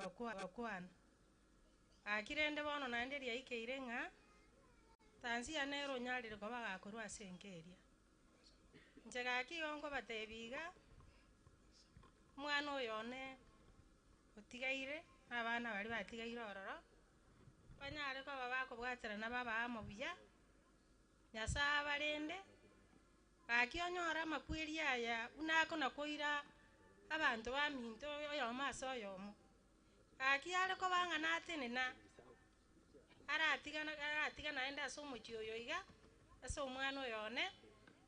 wakwana akirende bono naende ria ikeire ng'a tansi ya nero nyarire ko bagakorwa Sengeria njega kigongo batebiga mwana oyone otigaire abana bari batigaire ororo banyare ko baba kobwatera na baba amobuya nyasa barende akionyora makwiri aya unako nakoira abantu baminto oyomo ase oyomo akiare ko bang'ana atenena aratigana ende ase omochi oyo iga ase omwana oyone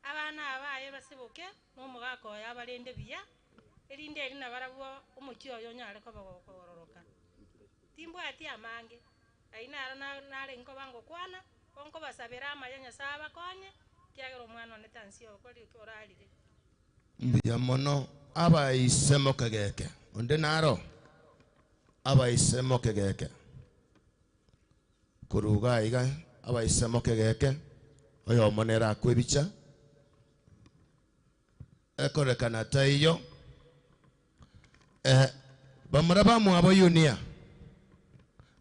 abana abaye basiboke nomogaka oyo abarende buya erinde eri nabarabwo omochi oyo nyare ko bagororoka timbwati amange ainaro nare nko bango kwana onko basabera amaya Nyasaye abakonye kiagera omwana one tansi okori korarire mbiya mono abaisemo kegeke onde naro abaisemo kegeke kuruga iga abaisemo kegeke oyo monera akwebicha ekorekana taiyo bamuraba mu abo Yunia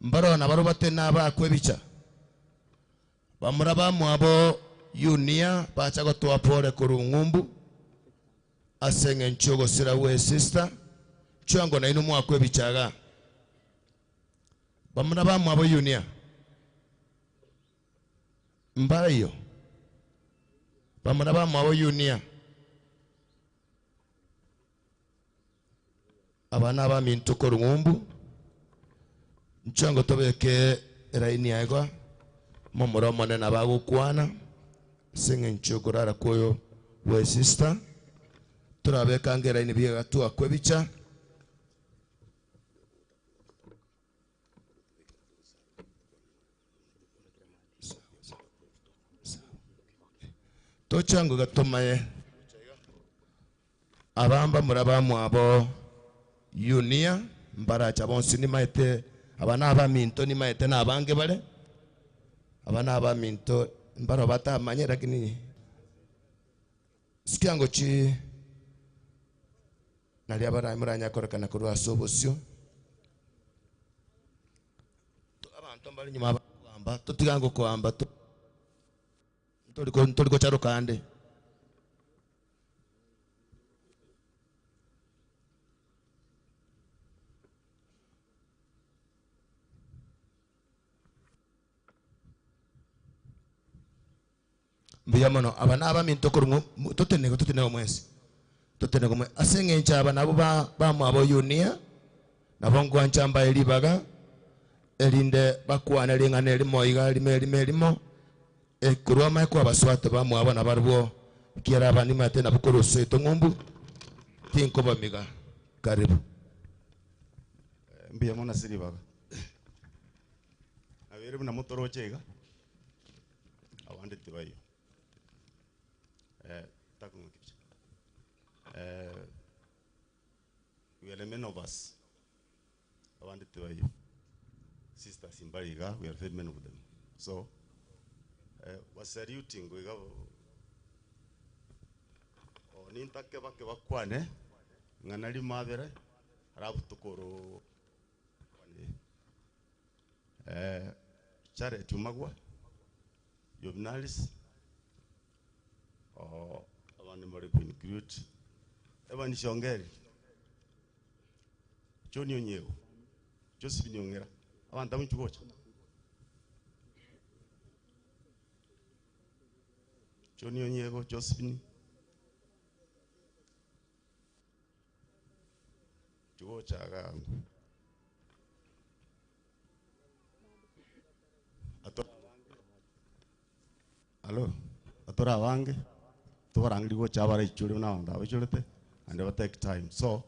mbarona baro batena abakwebicha bamuraba mu abo Yunia bacha gotwa pore kurungumbu asenge nchogo sira we sister chwango na inu mwakwebichaga bamuraba mu abo Yunia mbarayo bamuraba mu abo Yunia abana baminto kurungumbu nchwango tobeke eraini yaigwa momoro monena bagukwana senge nchogorara koyo we sister turabeka ngera ini biga tu akwebicha tochango gatomaye abamba murabamu abo Yunia mbaracha bonsi ni maite abana abaminto ni maite na abange bare abana abaminto mbaro batamanye lakini sikiango chi nali abara muranya korekana kurwa sobosyo abantu mbali nyuma abamba tutigango kwamba toliko charo kande mbiyamono abana abaminto kurungu tutenego mwezi tutenego mwe asenge nchaba nabo ba mu abo Yunia nabo ngwanchamba elibaga elinde bakwana lingana elimo iga limo kurwa mai kwa baswate ba mu abo nabarwo kiera abani mate nabukuru seto ngumbu tinko bamiga karibu mbiyamono siribaga abere buna motorochega awande tibayo we are many of us. I wanted to tell you, sisters in Bariga, we are very many of them. So, was saluting we go. Ninta keba kwane, nganali mavere, Omochokoro. Chare tumagwa, Yobnalis. Abantu muri include ebani shongeri Johnny Onyego Joseph Nyongera abantu amunchugocha Johnny Onyego Joseph chugocha ga atora wange tubarangiri go chabara ichuri na wanda bachurete and they will take time so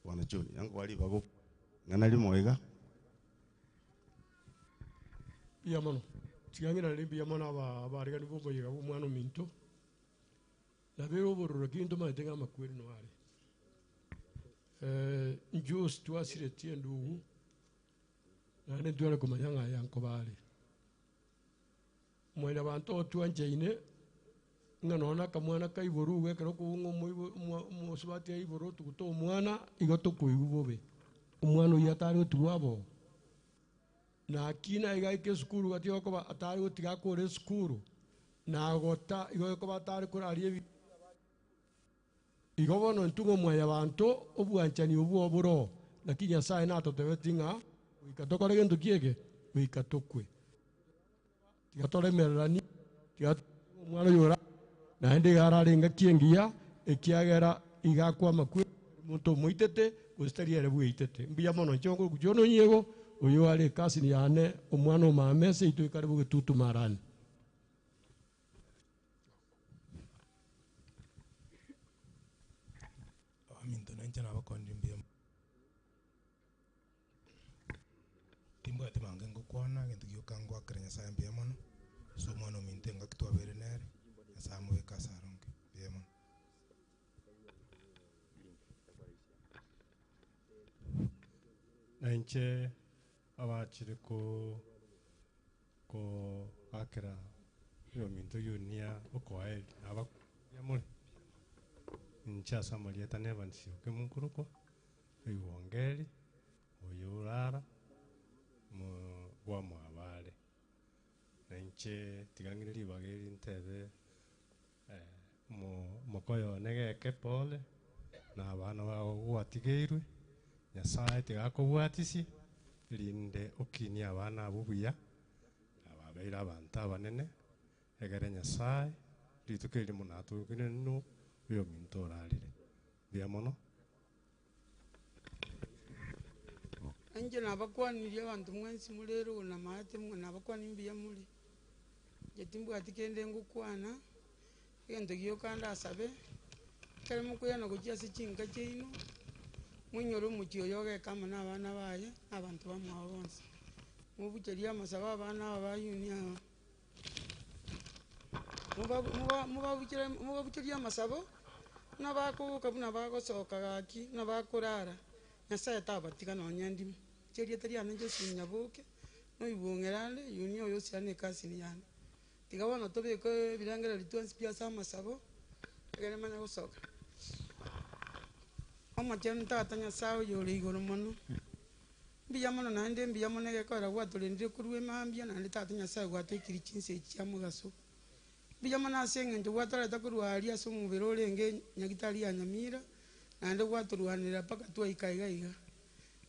wana churi yangu wali bago nganali moiga yamono tigangira limbi yamono abari gani bobo yiga umwana minto la vero bororo kindo maitenga makweli no ari njus tuasire tiendu nane tuale kumanyanga yanko bali mwena bantu tuanjeine nganona kamwana ka iboru wekero kuungo mo subati ya iboru tukuto umwana igoto kuigubobe umwana uya tari otuwabo na kina igaike skuru gati okoba atari otiga kore skuru na gota igokoba atari kurari igobono ntungo mwaya bantu obwanchani obwo lakini Nyasaye natotebetinga ikatokore gento kiege ikatokwe tigatore merani mwana yora na ndi gararenga kiengia ekiagera igakwa makwe muntu muitete gustariere buitete mbia mono chongo kujono nyego uyo ale kasi ni ane omwana omamese itu ikaribu getutu marani aminto nancha na bakondi mbia timbo ati mangengo kwana gento gyokangwa krenya sa mbia mono so mwana mintenga kitwa berenere samu ekasaronke mbia mono nanche abachire ko akera yo minto Yunia okoael aba yamuri ncha Samora tane bansio ke munkuruko iwongeri oyurara mo wa mwabale nanche tigangire libageri ntebe mokoyo negeke pole na abana bawo gwatigeirwe Nyasaye tigakobwatisi linde okini abana abubuya ababeira abantu abanene egere Nyasaye litukiri munatu kinenu yo mintoralire bia mono anje nabakwanirie abantu mwensi mulero na mate mwe nabakwani mbia muri jetimbu atikende ngukwana egento gyokanda asabe kare mukuyana kujya sikinga cheino munyoro mukiyo yoge kama n'abana baye abantu bamwa bonse mubukeria amasaba abana ba Yunia mubabukeria amasabo nabakubuka buna bagosoka gaki nabakurara Nyasaye tabatika nonyandimu cheria taria nje sinyabuke no ibungerane Yunia yo siane kasi ni yana tigabona tobeko birangera litwansi pia sama sabo egere manya gosoka Omochokoro tata Nyasaye yori igoro mono mbia mono nande mbia mono gekora gwatulindire kurwe mambia nande tata Nyasaye gwatwikiri chinse chia mugaso mbia mono Senge nje gwatoleta kurwaria so mubiro orenge nyagitari ya Nyamira nande gwaturwanira paka twaikaiga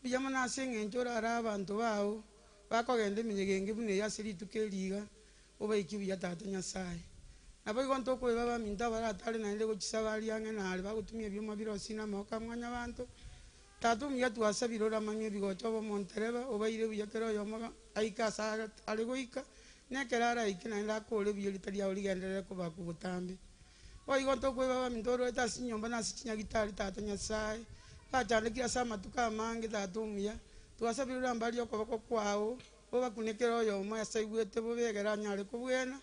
mbia mono Senge nje orara abantu bawo bakogende minyegenge bune yasiri tukeriga obaikibia tata Nyasaye abo igonto ko baba minta baratale nande gocisabali ange nale bagutumia byuma birosi na moka mwanya abantu tatu mya twasabirora manye bigoto bo Montereba obaire biyakero yomaga aika sa aligoika nekerara ikina nda kole biyeli tali oligendere ko bakubutambe bo igonto ko baba mindoro eta sinyomba na sikinya gitari tata Nyasaye batande kia sama tukamange tatu mya twasabirora mbali okoboko kwao bo bakunekero yoma yasaigwete bo begera nyale kubwena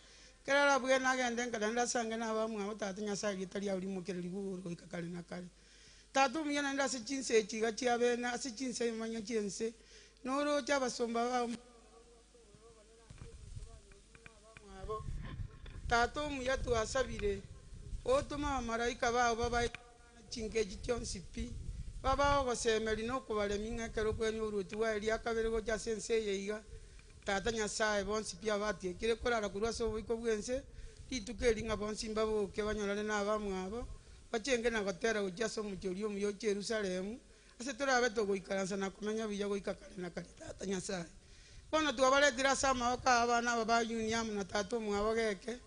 kerara bwena agende nkadanda sange na bamwe abo tata Nyasaye gitari ali mukereri buguru ikakali na kali tatu miyana nda sichinse chiga chiabena sichinse manya chense noro cyabasomba ba tatu muyatu asabire otuma marayika bao baba chingeji chonsipi baba ogosemeri no kubalemi ngekero kwenye uruti wa eli akabere go jasense yeiga tata Nyasaye bonsi pia batie kire korara kurwa so biko bwense titukeri nga bonsi mbabo ke banyolane na bamwabo bachenge na gotera ujaso mujorio mu Jerusalemu ase turabe to goikaransa na kumenya biya goikakale na kali tata Nyasaye bono tubaletira sama oka abana baba Yunia na tatu mwabo Geke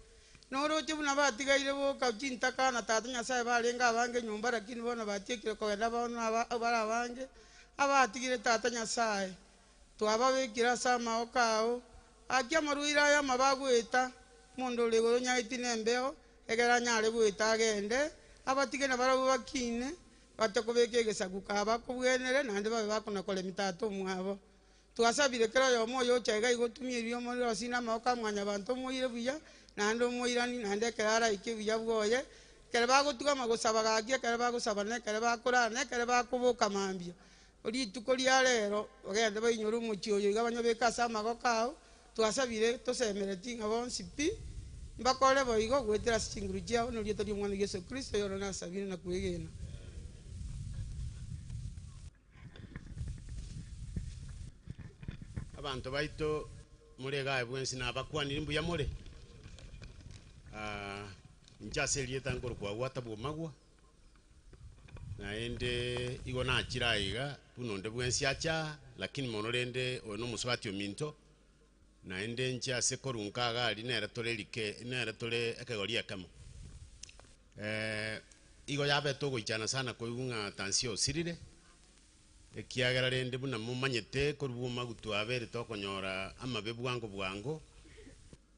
noro chibuna batigaire boka chintaka na tata Nyasaye balenga abange nyumba lakini bono batikire kogenda bono abara abange abatigire tata Nyasaye twababekira sama okao akia maruira ya mabagweta mondo legoro nyaiti nembeo egera nyale gweta agende abatige na barabu bakine batakobeke gesaguka abakubwenere nande babe bakona kole mitato mwabo twasabire kero yo moyo chaiga igotumia ibyo muri osina maoka mwanya bantu muire buya nande muirani nande kerara ikibuya bwoye kere bagutuga magosaba gagie kere bagosaba ne kere bakurane kere bakubuka mambia ori tukori arero ogende bayinyuru muchioyo igabanya bekasa magokao twasabire tosemereti ngabonsipi mbakole boigo gwetera chinguru chiao no rieto ry'omwana Yesu Kristo yoro nasabire na kwegena. Abantu baito murega bwensi na bakwanira mbuya mure njase lieta ngoro kwa wata bumagwa na ende igo na chiraiga punonde bwensi acha lakini monorende ono muswati ominto na ende njase korunka gali nera tole like nera tole akagoria kamo igo yabe togo ichana sana koigunga tansio sirire ekiagera rende buna mumanyete korubuma gutwabere tokonyora amabe bwango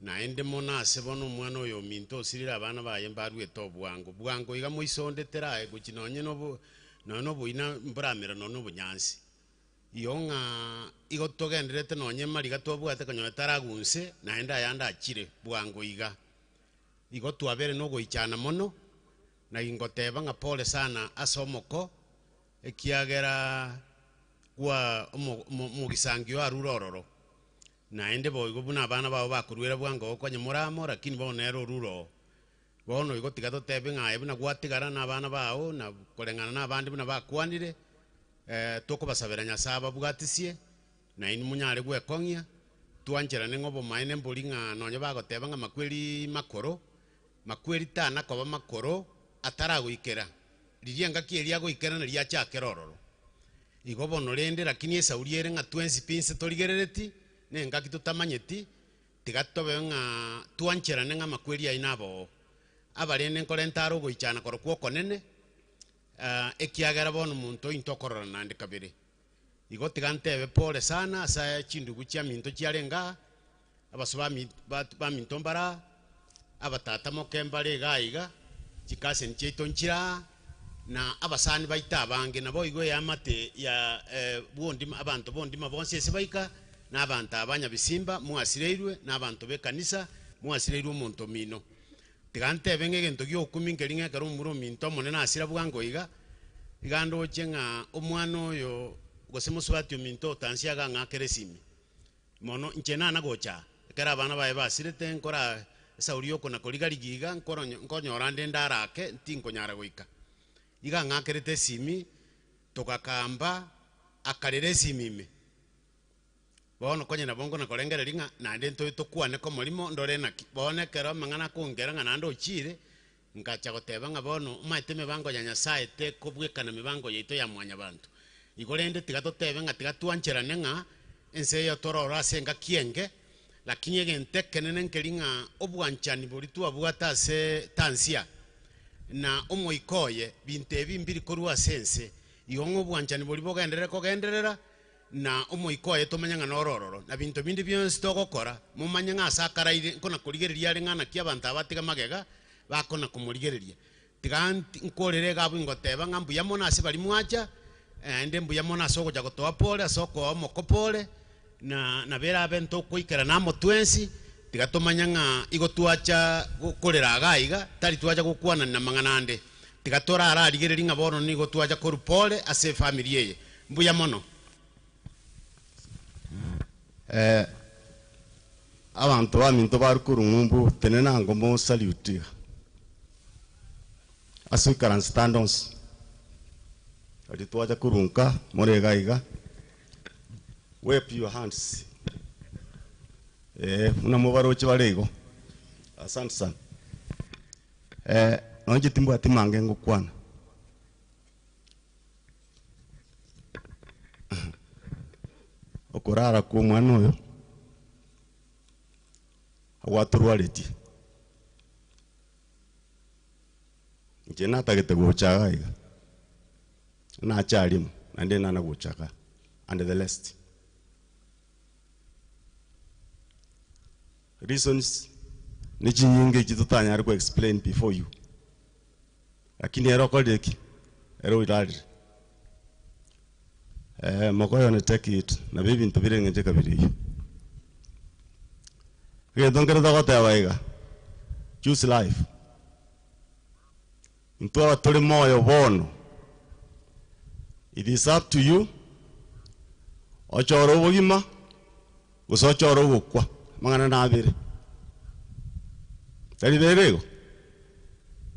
na ende mona sebono mwana oyo minto sirira abana baye mbarwe to bwango iga moisonde terae gukinonye no buina mbramira no bunyansi iyonga igo togenderete nonye mariga tobwate kanyora taragunse na enda yanda akire bwango igo twabere no goichana mono na ingoteba nga pole sana asomoko ekiagera kwa mugisangio arurororo na ende boigo buna abana babo bakurwera bwango kwa Onyamora lakini bonero ruro bono igo tigato tebe nga ebuna gwatigara na abana bao na kolengana na abandi buna bakwanire toko basabera nyasaba bugatisie na ini munyare gwekongia twanjera nengobo maine mbulinga nonye bagoteba nga makweri tana koba makoro ataragoikera lirianga kieria goikera na ria chakerororo igo bono rende lakini esauriere nga 20 pinse torigerereti nenga kitutamanyeti tigatobe nga twanchera nenga makweri ainabo abarende nkorentaro goichana korokwo konene ekiagera bono muntu intokorora nande kabere igo tigantebe pole sana asa chindugu chia minto chiarenga abasoba ba minto mbara abatata mokembare gaiga chikase ncheito nchira na abasani baita abange nabo igo yamate ya bondi abantu bondi mabonse sebaika na abantu abanya bisimba muasireirwe na abantu be kanisa muasireirwe omonto mino tigante benge gento gyo kuminkelinga karo muro minto monena asira bwango igando chenga omwana oyo gosemuswati minto tansia ga ngakeresimi mono nchena na gocha kera bana bae basirete nkora saurio kona koligari giga nkonyorande ndarake tinkonyara goika iga ngakerete simi tokakamba akarere simime bono konye na bongo na kolengere ringa na ndento itokwane ko molimo ndore na bone kero mangana kongera nga nando chire ngacha goteba nga bono maiteme bango ya Nyasaye te kobwekana mibango yeito ya mwanya bantu igorende tigatotebe nga tigatwancherane nga ense yo torora senga kienge lakini egente kenene nkeringa obwanchani bolitu abwata se tansia na omoikoye bintebi mbiri korwa sense iyongo bwanchani boli bogenderera na omoikoye tomanyanga norororo na bintu bindi byonse togokora mumanyanga asakaraire nkona kurigereria rengana kia bantu abatiga magega bakona kumurigereria tiganti nkorere gabo ingoteba ngambu ya mona ase bali mwacha ende mbu ya mona soko ja gotoa pole soko omokopole na bera bento koikera na motwensi tigatomanyanga igotwacha gukorera gaiga tari twacha gukwana na manganande tigatora ararigereri nga bono ni gotwacha korupole ase family yeye mbuya mono abantu baminto barukurumbu tenena ngomo salute asu karan standons adi twacha kurunka more gaiga wave your hands una mubarochi barego asante sana nonje timbu atimange ngukwana okorara ku mwana oyo awaturwareti nje natagete gochaga iga na chalimu ande nana gochaka and the last reasons nichi nyingi chitutanya ari ku explain before you lakini ero kodeki ero irari mokoyo ne take it na bibi ntubire ngeje kabiri ke dongere dogota waiga choose life ntwa tole moyo bono it is up to you ochoro bogima usochoro gukwa mangana na abire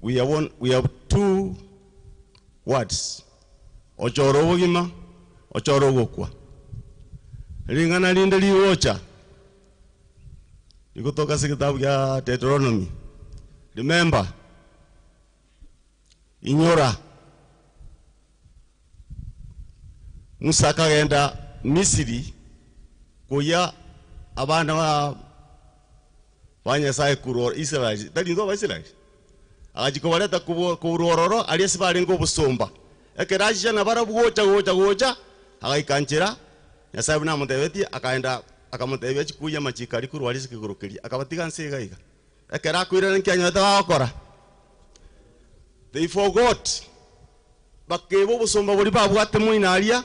We have two words. Ochoro wogima, ochoro wokwa. Ringana linde liwocha. Ikutoka sa kitabu ya Deuteronomy. Remember, inyora. Musa kagenda Misiri kuya abana Nyasaye kurora Israeli. Tadi ndo Israeli. Akajikobaleta kurororo aliesi balingo obusumba. Ekeraje na barabugocha akaikankira Nyasaye buna mutebeti akaenda akamutebya chikuya machikari kurwalisi kigurukiri akabatiga nsega iga. Ekera kwira nkanyota bakora. They forgot. Bakebo busumba buli babwate muinaria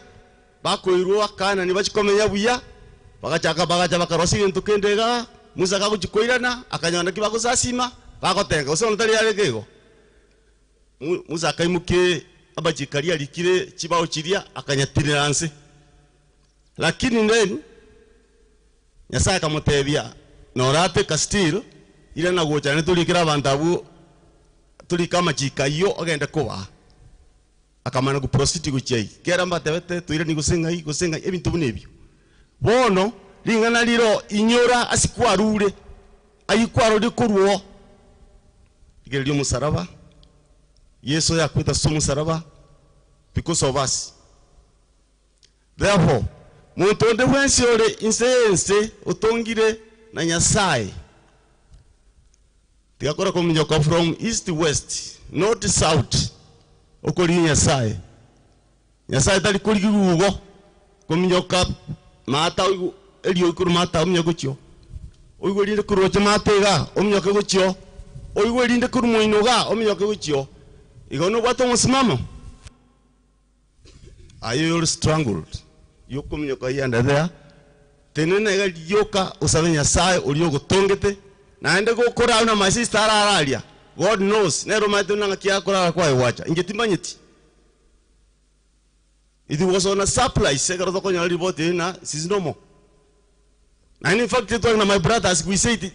bakoirwa kana ni bachikomenya buya bagacha bakarosi bintu kendega Musa kakuchikoirana akanyona kibagusasima bakotenga uso ntari yarekego Musa akaimuke abachikari alikire chibao chiria akanyatirira nse lakini ndeni Nyasaye akamutebya norate kastil ile nagocha ne tulikira bantabu tuli kama chikayo agenda kuba akamana ku prostitute kuchei kera mbatebete tuire ni gusenga ebintu bunebyo bono lingana liro inyora asikwarure ayikwaro likurwo igelio musaraba Yesu yakwita musaraba because of us. Therefore mutonde wensi ole insense utongire na Nyasaye tikakora kuminyoka from east to west north to south okoli Nyasaye tali kuli gugo kuminyoka mata elio ikuru mata omnyogochyo oigo linde kuroche matega omnyoke gochyo oigo linde kuru moinoga omnyoke gochyo igono bwato musimamo ayo strangled yokumnyoka yanda there tenene ga yoka usabe Nyasaye ulio gutongete naende gukora na my sister araria God knows nero mate nanga kiakora kwa iwacha ingetimanyiti it was on a supply segaro to konya report na sisi nomo and in fact it was my brothers we said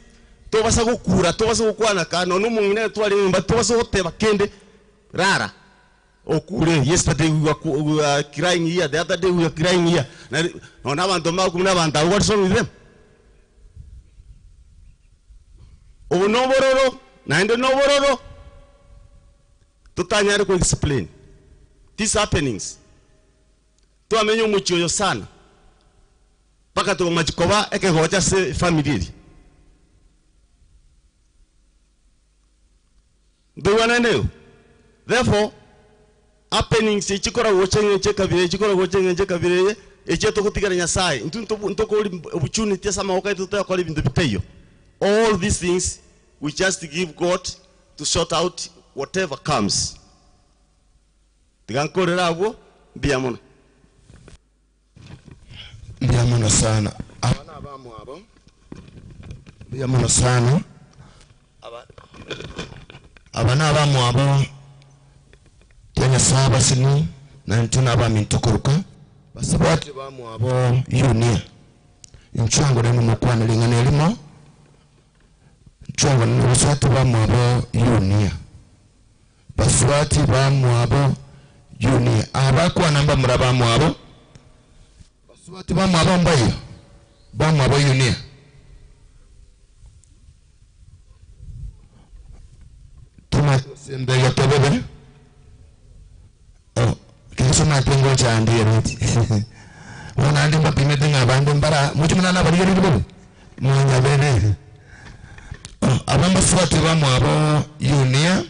to basa gukura to basa gukwana kana no Mong'ina twali mba to basa guteba kende rara okure yesterday we were crying here the other day we were crying here na abantu makumuna abantu what's wrong with them onobororo naende nobororo tutanyare ku explain these happenings to amenyo muchoyo sana paka to machikoba ekegocha se family bewana neo therefore happenings ichikora wochenge chekabire echeto kutigara Nyasaye ntoko opportunity sama okaito to akora bintu biteyo all these things we just give God to sort out whatever comes tigankorera abo biamono sana abana abamu abo biamono sana abana abamu abo tena saba sini na ntuna abamintokoruka basabati bamu abo Yunia inchango nenu mukwana lingana elimo chongo nenu baswati bamu abo Yunia baswati bamu abo Yunia abakwa namba muraba bamu abo baswati bamu abo mbayo bamu abo Yunia tuma sembe ya tebebe kesona tengo chandi roti wana ndi mapime tenga bande mbara mucho mnana bali yeri bobe mwanya bene abamba swati bamu abo Yunia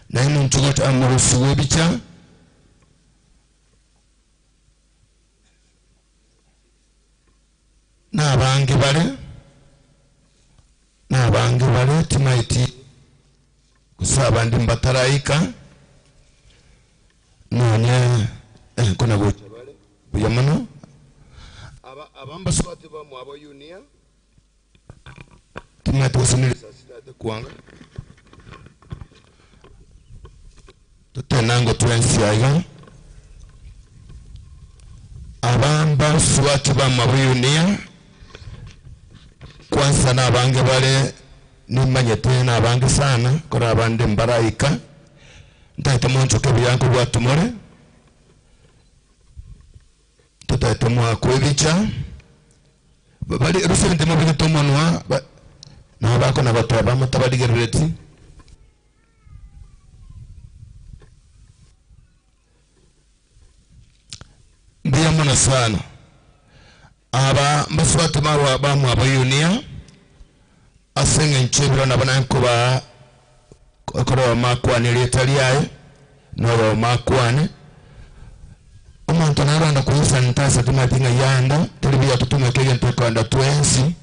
na ino nchugota amurufu webicha na abange bale timaiti kusaba ndi mbataraika nanya kuna gocha bale buyamano abamba swati bamu abo Yunia timaiti usinilisa sitade kuanga tutenango twensi aiga abamba swati bamu abo Yunia kwanza na abange bale nimanyete n'abange sana kora abande mbaraika ntaite monchoke byanko bwatumore tutaite mwa kwebicha bali rusente mo bigito monwa na bako na bataba mutabadigereti ndiye mwana sana aba mbaswatu marwa bamu aba Yunia Senge nchibiro na bananko ba koro makwani letaliaye no makwani umuntu naranda kuusa ntasa tumatinga yanda telebia tutume kege ntekwanda twensi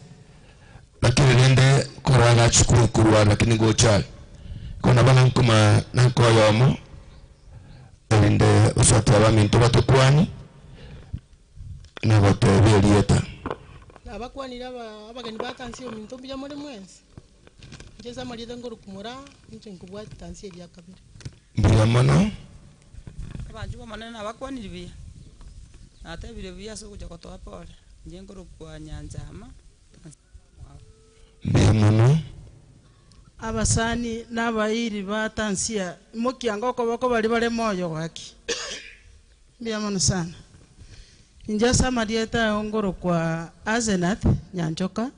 lakini lende koraga chukuru kurwa lakini gochal kona bananko ma nanko yomo lende usatu abamintu batukwani na bote lieta abakwanira abageni batansiyo minto mbya muri mwensi ngeza mariye ngoro kumura nje nkubwa tansiyo ya kabiri mbya mono abanju bamanana abakwanira biya atebire biya so kuja kotoa pole nje ngoro kwa nyanzama mbya mono abasani n'abayiri batansiya mukianga okoboko bali bare moyo waki mbya mono sana Injasa marieta ongoro kwa Azenath Nyanchoka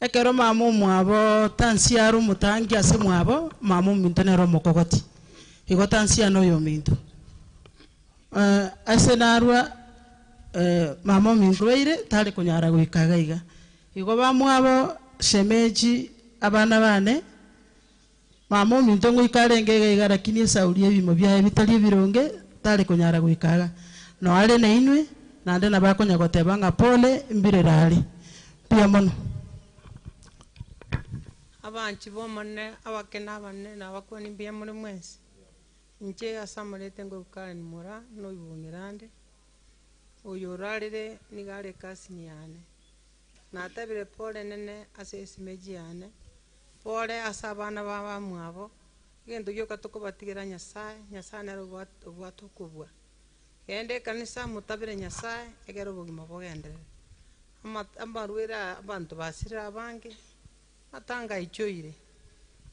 ekero mamu mwabo tansia ru mutangi ase mwabo mamu mintonero mokogoti igo tansia no yo minto ase narwa mamu mingweire tali kunyara gwikaga iga igo bamwabo shemeji abana bane mamu minto ngwikarenge iga lakini saulie bimo bya bitali bironge tali kunyara gwikaga no ale na inwe na ndena bako nyagoteba nga pole mbirerali pia mono abanchi bomone abakena banne na bakoni mbia muri mwensi nje asamurete ngo ukara ni Moraa no ibungirande uyorarire nigare kasini yane na tabire pole nene asesi meji yane pole asabana baba mwabo gendo yoka tukubatigira nyasaye nero bwatukubwa Kende kanisa mutabire nyasaye egero bugima bogendere amarwira abantu basira abange atanga ichoire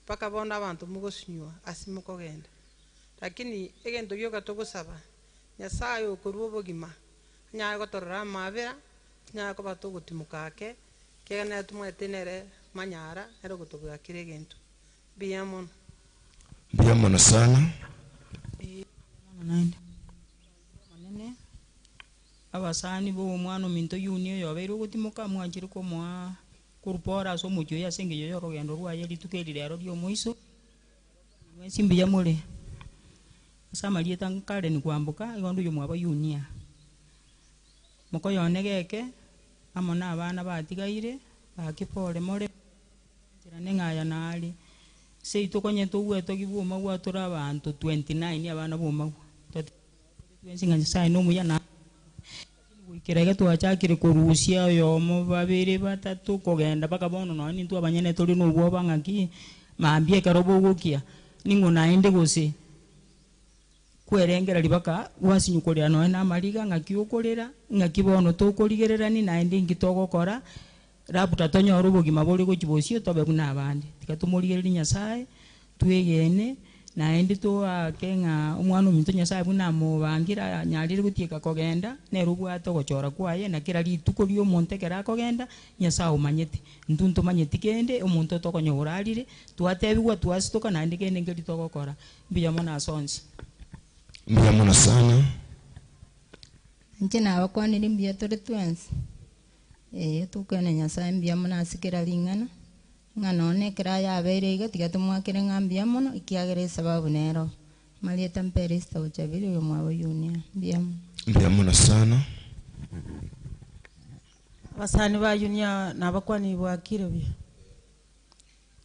paka bona abantu mugosinywa asimuko genda lakini egento yoga togosaba nyasaye okorwo bugima nya gotorora mabera nya ko batugutimuka kegana tumwetenere manyara ero gotobwa kire gento biamon sana abasani bo mwana minto Yunia yo beiro gutimuka mwanjiri ko mwa kurpora so mujo ya Senge yo rogendo rwa yeli tukelire aro dio muiso mwensi mbya mole asamalie tankare ni kwambuka igondo yo mwaba Yunia moko yone Geke amona abana batigaire bakipole mole tirane ngaya nali sei tokonye tugweto kibuma gwatura abantu 29 abana buma wensinga sai no muyana kirege twachakire kurusia yomo babiri batatu kogenda baka bono no ni abanyene tuli no bwo bangaki mambie karobo gukia ningo naende gose kwerengera libaka wasinyukolera no na maliga ngakiukolera ngakibono tokoligerera ni naende ngitogokora rabuta tonyo rubugima boli gukibosio tobe kuna abandi tikatumuligerera nyasaye twegene naende to akenga umwana minto nyasaye buna mubangira nyalire gutieka kogenda nerubwa togochora kwaye na kira lituko lyo monte kera kogenda nyasaye umanyete ntuntu manyete kende omuntu tokonyorarire twatebigwa twasitoka naende kende ngeli togokora biya mona asonsi biya mona sana nje na bakwanira mbiya tore twensi tukene nyasaye mbiya mona asikira lingana nganone kira ya bere iga tigatumwa kire ngambia mono ikiagere sababu nero malieta mperista uchabiri yo mwabo Yunia mbia mono sana basani ba Yunia na bakwani bwakire bya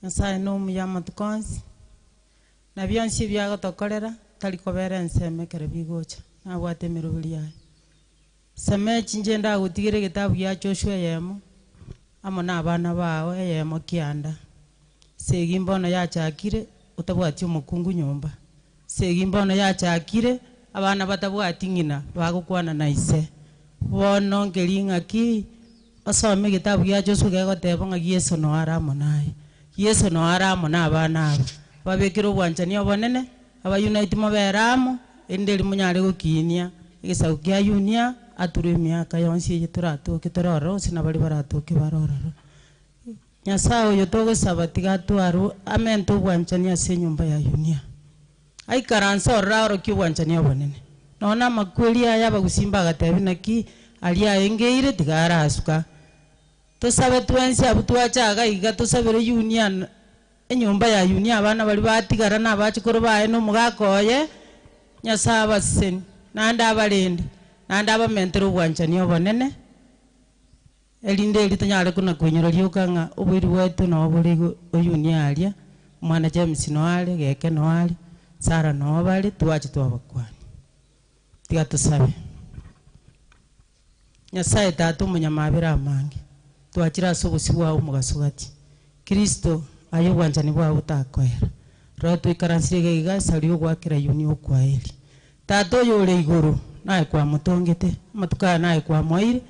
nyasaye no muyama tukonsi na byansi bya gotokorera tali kobera nseme kere bigocha na bwatemero bya seme chinje nda gutigire gitabu ya Joshua yemo amona abana bawe yemo kianda segi mbono yachakire utabwati umukungu nyumba segi mbono yachakire abana batabwati ngina bagukwana na ise bono ngelinga ki asome gitabu ya Joshua gegoteba nga Yesu no aramo naye Yesu no aramo na abana abo babekira obwanchani obonene aba Unite moberamo endeli munyare gukinia igisau kia Yunia aturu emiaka yonsi ye turatuke tororo sina bari baratuke barororo Nyasaye oyo togosaba tigatwaru amento obwanchani ase nyumba ya Yunia aikaransa oraro kibwanchani obonene nona makweli aya bagusimba gatebi naki ali ayengeire tigara asuka tosabe twensi abutwachaga iga tosabere Yunia enyumba ya Yunia abana bali batigara na bachikoro bae no mugakoye Nyasaye baseni nanda abalende nanda abamentere obwanchani obonene elinde elitonyale kuna kwenyora lyokanga obwiri wetu no obulego Yunia alia mwana James no ale Geke no ale Sara no bali tuache twabakwani tiga tusabe Nyasaye tatu munyamabira amange twachira sobusibwa omugasuati Kristo ayo bwanchani bwa utakwera ro twikaransire giga salio gwakira Yunia okwaeli tato yole iguru nae kwa mutongete matuka nae kwa moire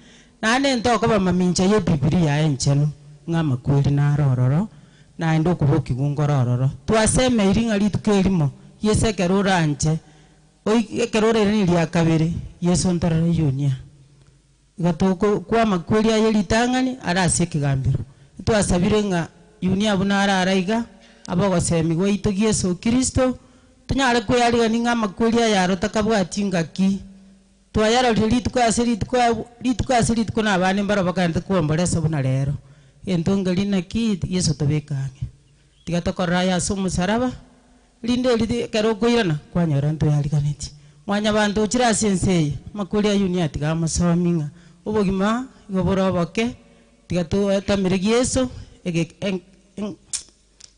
nane ntoko ba maminja ye Biblia enchenu ngama kweli na rororo na ndo kuboki gungorororo twaseme iringa litukelimo Yese kerora anje oi kerora ni lya kabere Yesu ntarare Yunia gatoko kwa makweli ayo litangani arase kigambiro twasabire nga Yunia bunara araiga abogosemi goito Yesu Kristo tunyare kweyariga ninga makweli ayaro takabwati ngaki twayaro litukwasiri tukuna abane mbaro bakande kuombolesa buna rero entongeli naki Yesu tobekange tigatokora ya sumusaraba linde lidi karogoirana kwanyora nto yalikaneti mwanya bantu chira sensei makweli ya Yunia tigamasominga obogima igoboroboke tigato tamire Yesu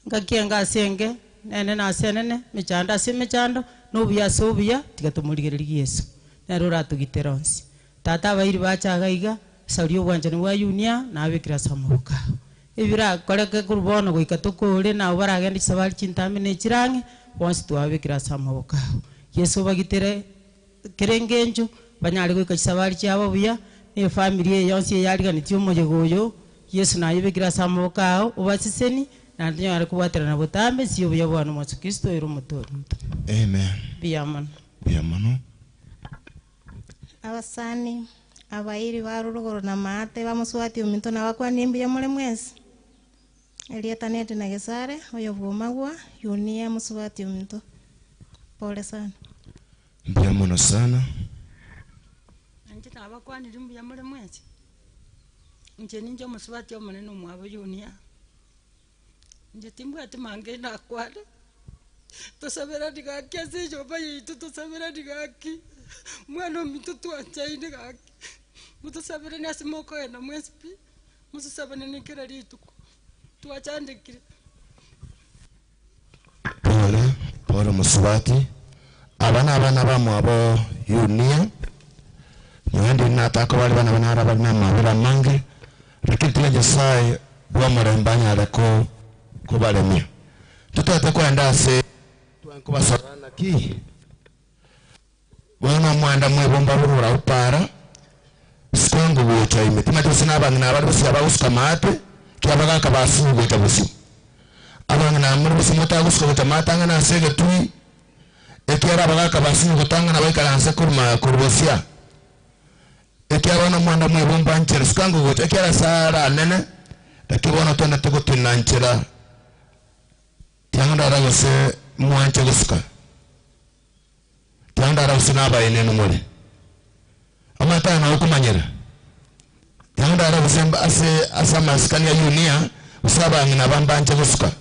ngakienga Senge nene na senene michanda simechando nobuya sobuya tigatumurigereria Yesu narora tugiteronsi tata bairi bachaga iga salio bwanchani bwa Yunia na abikira samuka ibira koreke kurbono goikatukure na baragenda sabali chintami ne chirange bonsi twabikira samuka Yesu bagitere kerengenjo banyali goika sabali cyabo buya ne family yonsi yaliga tiomoje goyo Yesu na yibikira samuka ubasiseni na nyare kubatera na butambe siyo buya bwana mu Kristo ero mutori amen biyamano abasani abairi barurugoro na mate bamuswati ominto na bakwa nimbi ya mule mwezi elieta nete na gesare oyo bwomagwa Yunia muswati ominto pole sana biyamano sana anje tabakwa nimbi ya mule mwezi nje ninjo muswati omunene omwabo Yunia nje timbu ati mange na kwale tosabera digaki asejo bayi tosabera digaki mwana ominto twanchaine gaki mutusabire nasi moko ena mwesipi mususabane nikira lituko twachandikire pole musubati abana bamwabo Yunia mwandi nataka wale bana banara bana mabira mange lakini tena Nyasaye bwa murembanya areko kubalemia tutata kwenda se twankubasarana ki bwana mwanda mwebomba burura upara sikongo bucha imetima tusina abangi na bari busaba usikamate kyabaga kabasugo tabusi abangi na muri busimota gusko tamatanga na sege tui ekyara baga kabasugo tanga na baikalanse kurma kurbosia ekyara na mwanda mwebomba nchera sikongo bucha ekyara sara nene takibona tonda tukutina nchera yanganda ragose mwanche guska yanganda ragose naba eneno mole amata na okumanyira yanganda ragose asa maskani ya Yunia usaba ngina bambanje guska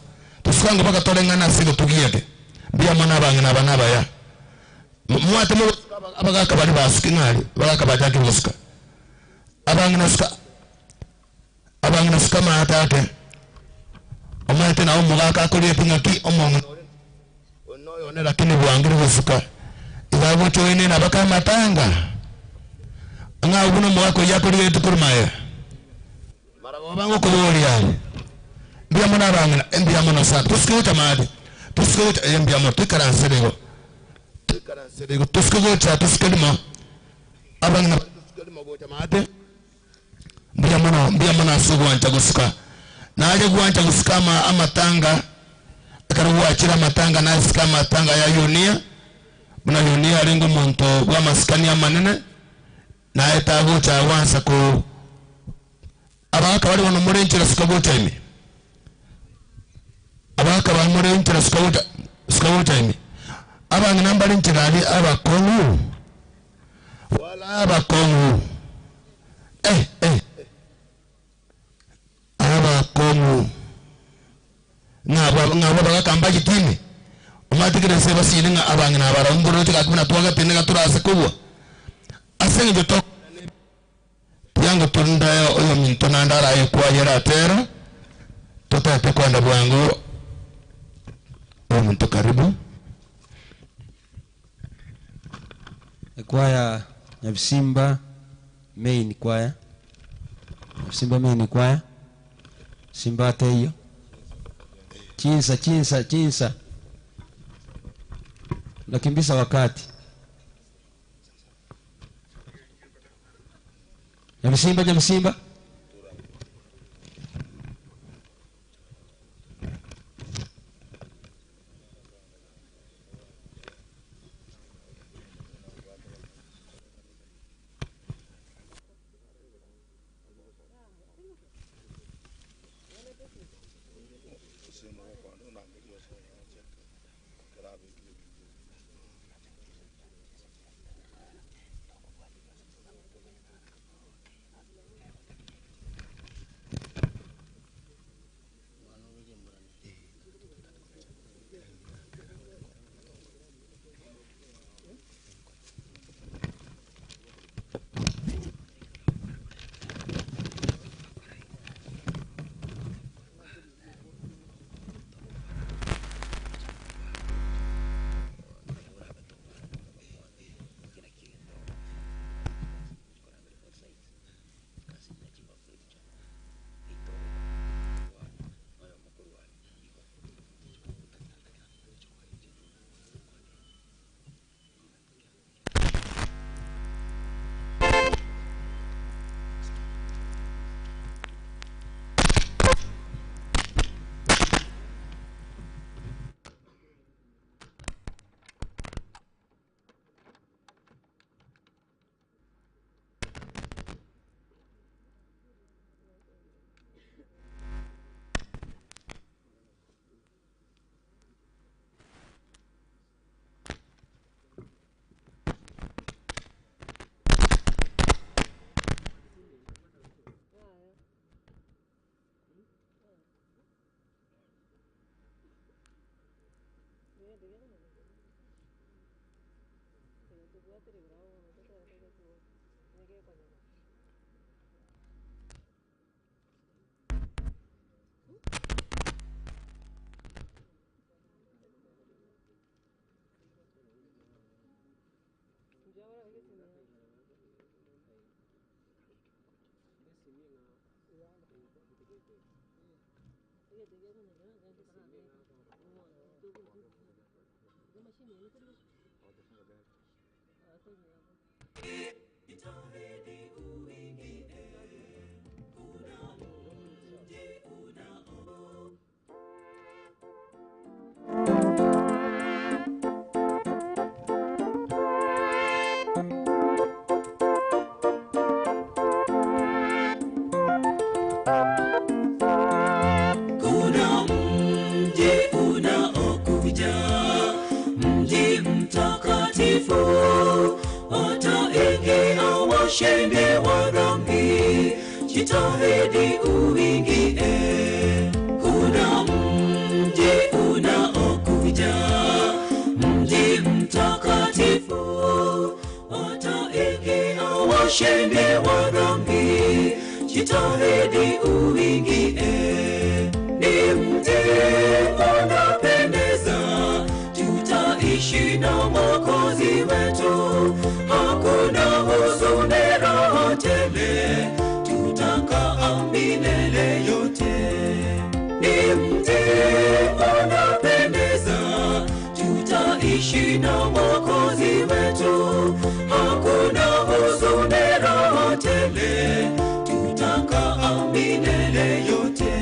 tusikango baka tolengana sigo tugiyeke bia mwana bangina banaba ya mwate mu abaga kabali basukingali baga kabajaki guska abangina suka mata ate omate na omugaka kuri epingaki omongo onoyo ne lakini bwangiri gusuka igabo choine na baka matanga nga ubuno mwako yakuri etukurmaye marago bango kubori yale mbia mona bangina mbia mona sa tuskota made tuskota mbia mona tukaranserego tuskota tuskedma abangina tuskedma gocha made mbia mona sugo anta gusuka naje kuancha kusikama amatanga akaruachira amatanga na sikama matanga ya Yunia muna Yunia alingo muntu wa maskani amanene na etago cha wansa ko abaka bali wono murenchira sikagotemi abaka bali murenchira sikagotemi abanga nambali nchirali abakongu wala abakongu abakongu ngabo bagakamba kitini umatikire seba sininga abanga nabara umburo tikakuna tuwaga tinega turase kubwa asenge joto yango tunda oyo minto nandara yekwa yera tera totate kwenda bwangu omuntu karibu kwaya Ebisiba main kwaya Ebisiba main kwaya Simba teyo chinsa nakimbisa wakati Ebisiba Shende warambi, jitahidi uingie. Kuna mji unaokuja, mji mtakatifu. Wataingia washende warambi, jitahidi uingie. Ni mji unapendeza, tutaishi na Mwokozi wetu. Hakuna huzuni, raha tele, tutakaa milele yote. Ni mji unapendeza, tutaishi na Mwokozi wetu. Hakuna huzuni, raha tele, tutakaa milele yote.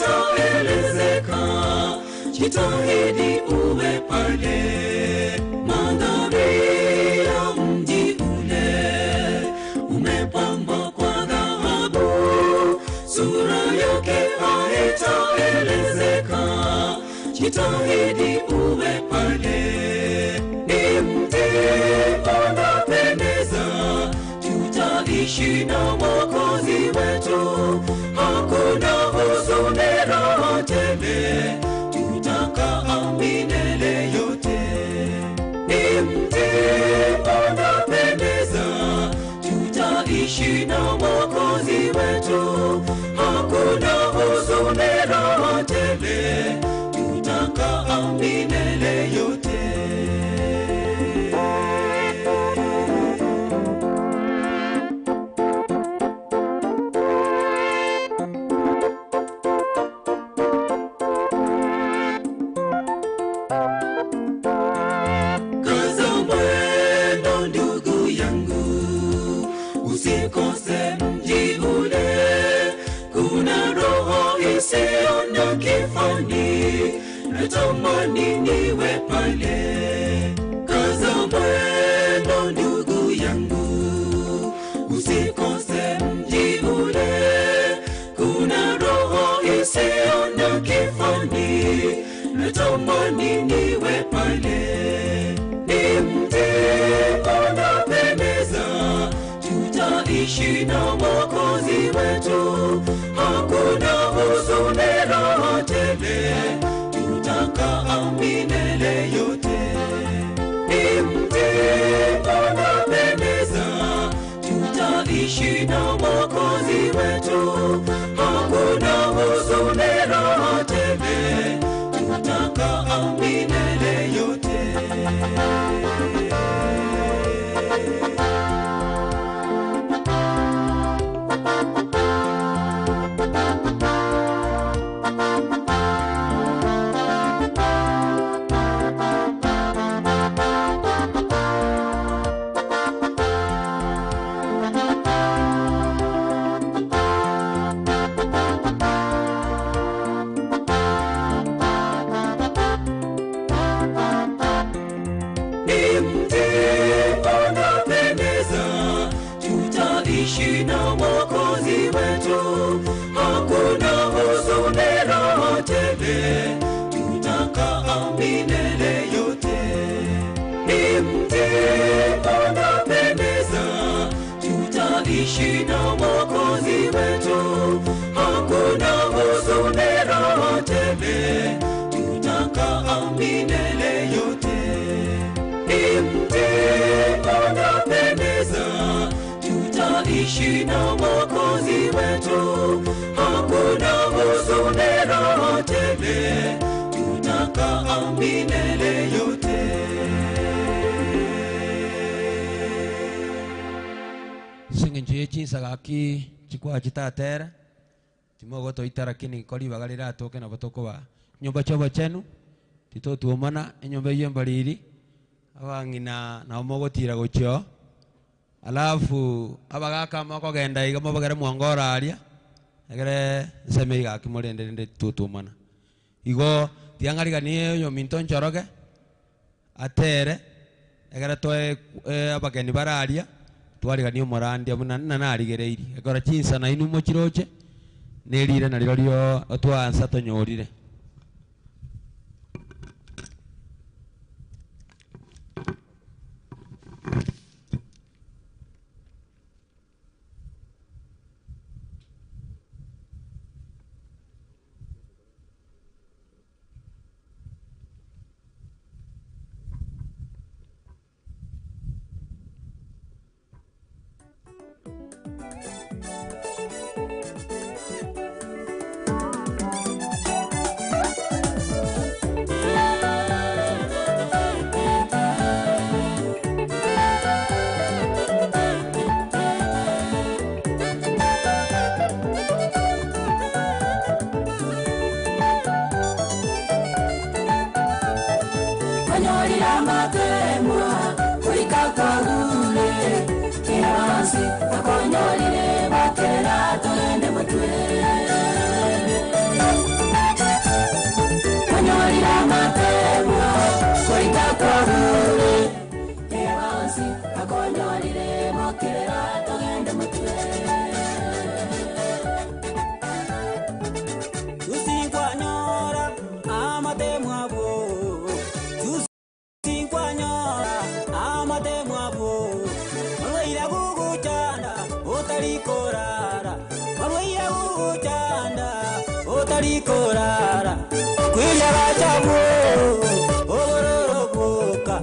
haitaelezeka. Jitahidi uwe pale, mandhari ya mji ule umepambwa kwa dhahabu, sura yake haitaelezeka. Jitahidi uwe pale, ni mji unapendeza, tutaishi na Mwokozi wetu, hakuna huzuni, raha tele, tutakaa milele yote. Ni mji unapendeza, tutaishi na Mwokozi wetu, hakuna huzuni, raha tele, tutakaa milele yote. Usikose mji ule, kuna roho isiyo na kifani, natamani niwe pale. Kaza mwendo ndugu yangu, usikose mji ule, kuna roho isiyo na kifani, natamani niwe pale. Ni mji unapendeza, tutaishi na Mwokozi wetu, hakuna huzuni, raha tele, tutakaa milele yote. Ni mji unapendeza, tutaishi na Mwokozi wetu, hakuna huzuni, raha tele, tutakaa milele yote. Tutaishi na Mwokozi wetu, hakuna huzuni, raha tele, tutakaa milele yote. Ni mji unapendeza, tutaishi na Mwokozi wetu, hakuna huzuni, raha tele, tutakaa milele yote. Ni mji unapendeza, tutaishi na Mwokozi wetu, hakuna huzuni, raha tele, tutakaa milele yote. Senge njuye chinsagaki chikwa chitatera timogo toitara kini kori bagarira atoke na botoko ba nyumba chobo chenu titotuomana enyumba yemba riri abang'ina na omogotira gochio alafu abagaka mako genda iga mabagere mwangora aria egere seme iga kimorende ndende tutuomana igo tiangariganiye yo minton choroge atere egere toe abageni bararia twariganiye Morandi abuna narigereiri egora chinsa na inu mochiroche nerire na rirorio otwansa tonyorire Okera togende mutwe Usinkwanyora amatemwabo Usinkwanyora amatemwabo Marwaira guguchanda utalikorara Marwaira guguchanda utalikorara Kwilya bachabu obororobuka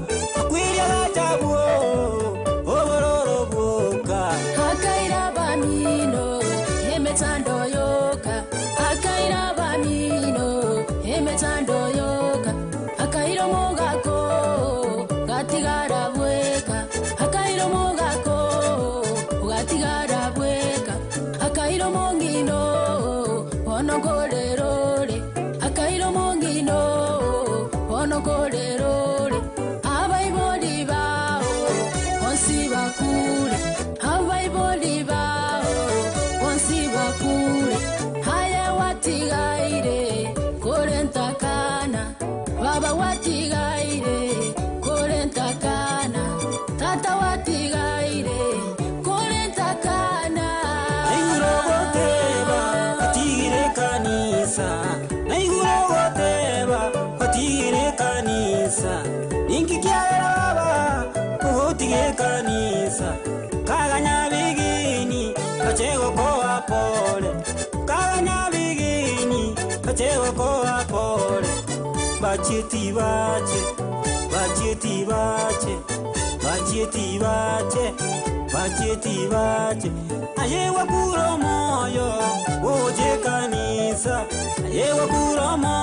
Kwilya bachabu obororobuka Akaira bamino emetando yoka Akaira bamino emetando yoka Akairo mogako gatigara bweka Akairo mogako gatigara bweka Akairo mongino onogorerore Akairo mongino onogorerore Abaibodi bao onsi bakure Abaibodi bao onsi bakure Haya watigaire korentakana Baba watigaire korentakana Tata watigaire korentakana Naigurogoteba atigire kanisa Naigurogoteba atigire kanisa Ninkikiara baba kuhutige kanisa Kaganya bigini kachego koa pole Kaganya bigini kachego koa pole Bacheti bache Bacheti bache Bacheti bache Bacheti bache Ayewa kuro moyo Oje kanisa Ayewa kuro moyo